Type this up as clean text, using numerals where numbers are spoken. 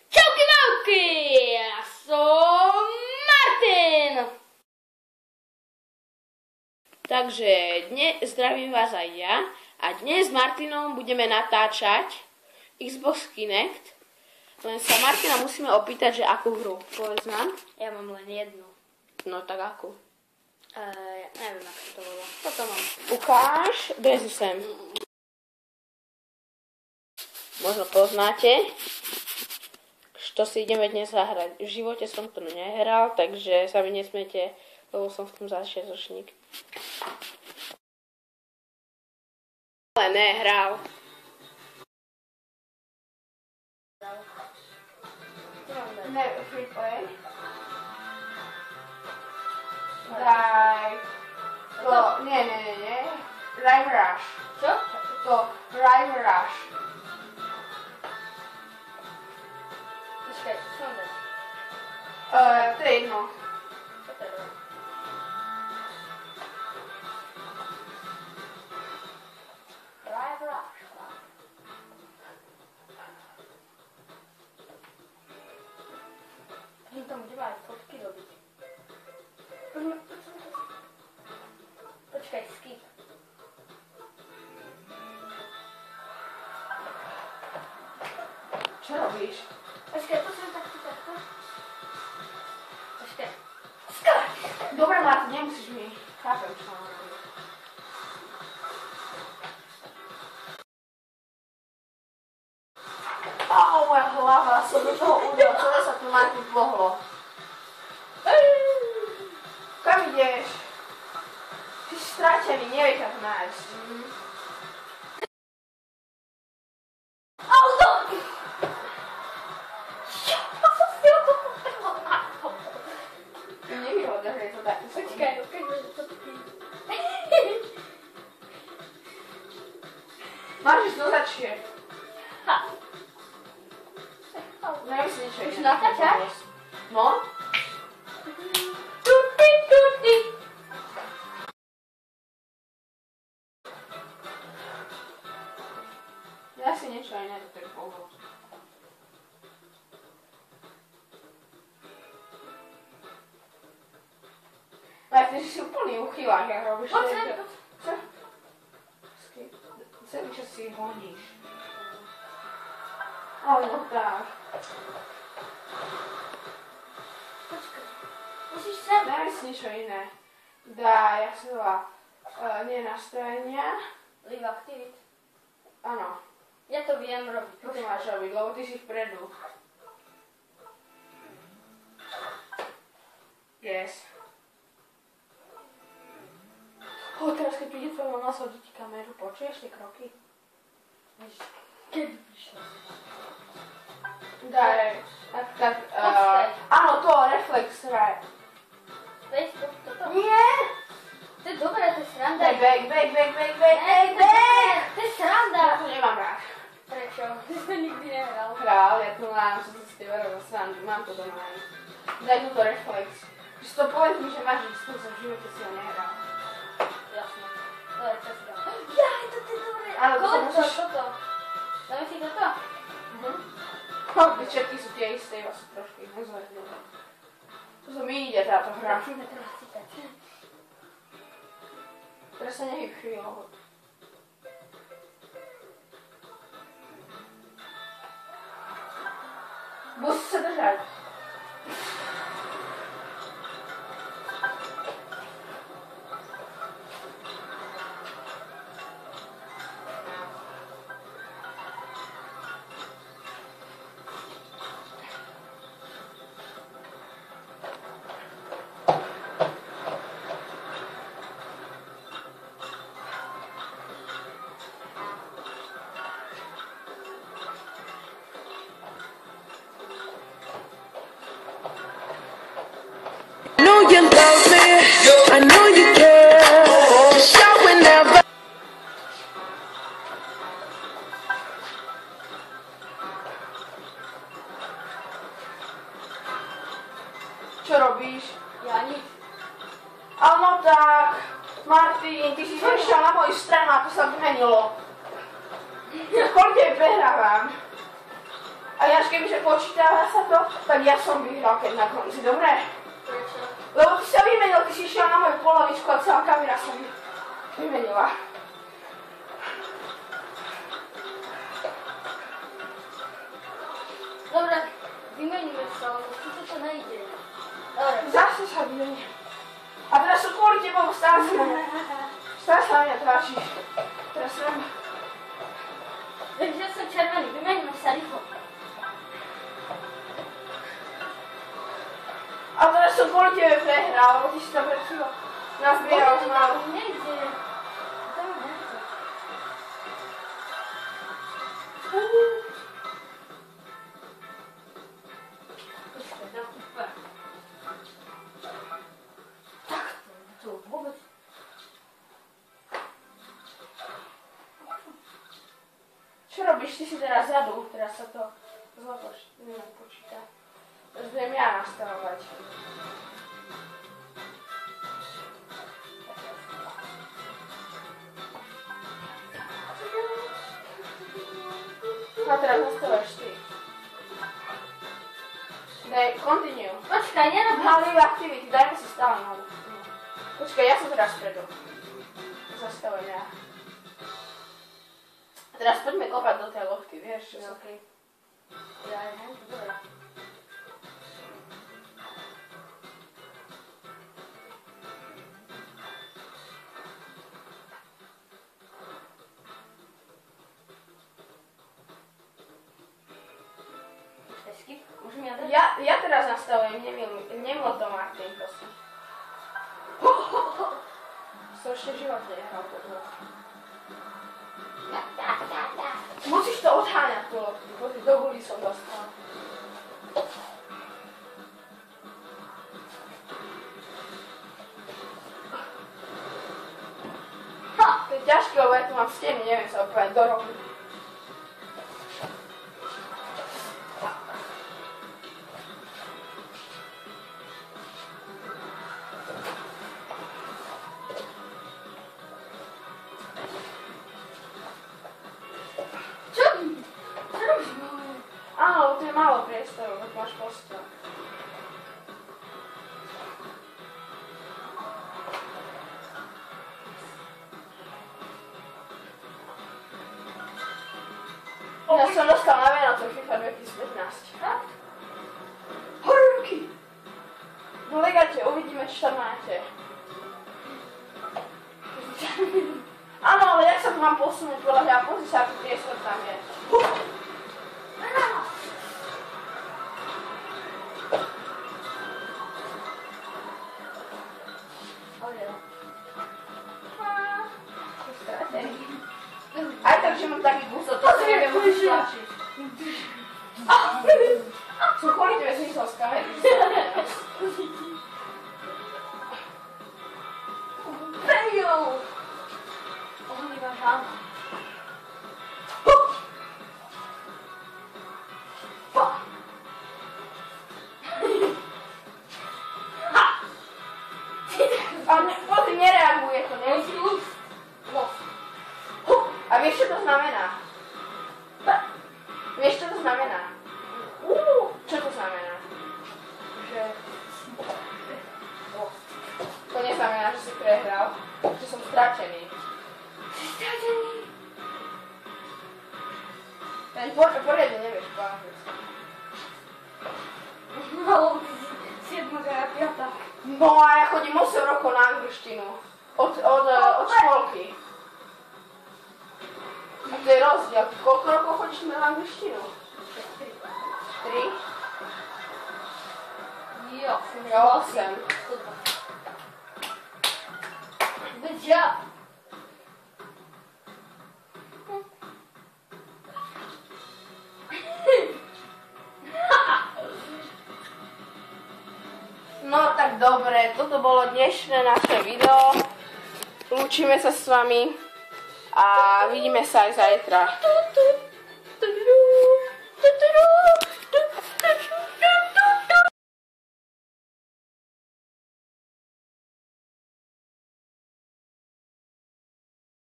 Čauky mauky, ja som Martin. Takže zdravím vás aj ja a dnes s Martinom budeme natáčať Xbox Kinect. Len sa Martina musíme opýtať, že akú hru. Povedz nám. Ja mám len jednu. No tak akú? Ja neviem, ako to bolo. Toto mám. Ukáž, dojezu sem. Možno poznáte. Čo si ideme dnes zahrať. V živote som to nehral, takže sa mi nesmiete, lebo som v tom začiatočník. Ale nehral. Ne, free play. Daj. To, nie. Rival Rush. Čo? To, Rival Rush. Počkaj, čo mám dať? To je jedno. Čo to je? Rival Rush. Tam bude mať fotky robiť. Počkaj, skip. Čo robíš? Počkaj, posledný takto. Počkaj. Dobre, Martin, nemusíš mi. Chápem, čo mám robiť. Moja hlava sa do toho udala, celé sa tu Martin pohlo. Kam ideš? Ty si stratený, nevieš ako nájsť. Auto! Nevýhoda, že je to takto. Počkaj, ukážme, že to tu je. Máš ísť do začie. Neviem si niečo Už iné. natáčaš? No? Tuti. Ja si niečo iné do tej pohľadu. Ale ty si úplný uchylák, jak robíš Poď tieto- sem, Čo? Celý čas si honíš. Ale no tak. Počkaj. Musíš sem. Daj si niečo iné. Daj, jak sa volá, nie nastavenia. Live activity. Áno, Ja to viem robiť. čo ty máš robiť, lebo ty si vpredu. Yes. Teraz keď príde tvoja mama, shodí ti kameru, počuješ tie kroky? Kedy prišla? Daj, tak, Počkaj. áno, to, reflex, raj. Facebook, toto? Nie! To je dobré, to je sranda. Daj, back. To je sranda. Ja to nemám rád. Prečo? Ty si to nikdy nehral. Král, ja to mám, som si s teba robil srandu, mám to doma aj. Daj túto reflex. Že to povedz mi, že máš isto, som v živote si ho nehral. Jasné. Dobre, čo si dal? Jaj, toto je dobré. Áno, to sa Koľko? musíš- Toto. Dáme si toto? Všetky sú tie isté, iba sú trošku iné zvedné. To sa mi ide táto hra. Musíme teraz cítať. Teraz sa nehyb chvíľu. Musí sa držať. vyhrávam, ako sa vymenilo. Koľko prehrávam. A ja, kebyže počítala sa to, tak ja som vyhral, keď na konci, dobre? Prečo? Lebo ty sa vymenil, ty si išiel na moju polovičku a celá kamera sa vymenila. Dobre, vymeníme sa, lebo tu to nejde. Dobre. Zase sa vymení. A teraz sú kvôli tebou, stále sa na mňa tlačíš. Teraz som... Takže ja som červený, vymeníme sa rýchlo. A teraz som kvôli tebe prehral, lebo ty si to pred chvíľou nazbieral už málo. Nejde. To ma nechce. Počkaj, dám tu pár. Takto, to vôbec. Čo robíš? Ty si teraz vzadu, teraz sa to počíta. Teraz budem ja nastavovať. A teraz nastavuješ ty. Daj, continue. Počkaj, nerob Now leave activity, dajme si stále na. Počkaj, ja som teraz vpredu. Zastavujem ja. A teraz poďme kopať do tej lochty, vieš? Čo OK. Ja neviem, dobre. Skip? Môžem ja dať? Ja teraz nastavujem, nemil to Martin, prosím. Som ešte v živote nehral toto. Musíš to odháňať, tú loptu, pozri, do guli som dostal. To je ťažké, lebo ja tu mám steny, neviem sa odpovedať do rohu. Áno, tu je málo priestoru, lebo máš postel. Ja som dostal na Vianoce FIFA 2015. Tak? Hore ruky! No legate, uvidíme, čo tam máte. Áno, ale jak sa tu mám posunúť podľa mňa? Pozri sa, aký priestor tam je. Aj tak, že mám taký gusot, to si neviem už tlačiť. Som kvôli tebe zmysel z kamery. Premium! On iba žám. Ale pozri, nereaguje to, ne? A vieš, čo to znamená? Vieš, čo to znamená? Čo to znamená? Že... To neznamená, že si prehral, že som stratený. Stratený. Ten poriadne nevieš po anglicky. No, 7. a 5. No a ja chodím 8 rokov na angličtinu. Od školky. A to je rozdiel. Koľko rokov chodíš na angličtinu? 3? Jo. Ja 8. Good job. No tak dobre, toto bolo dnešné naše video. Lúčime sa s vami a vidíme sa aj zajtra.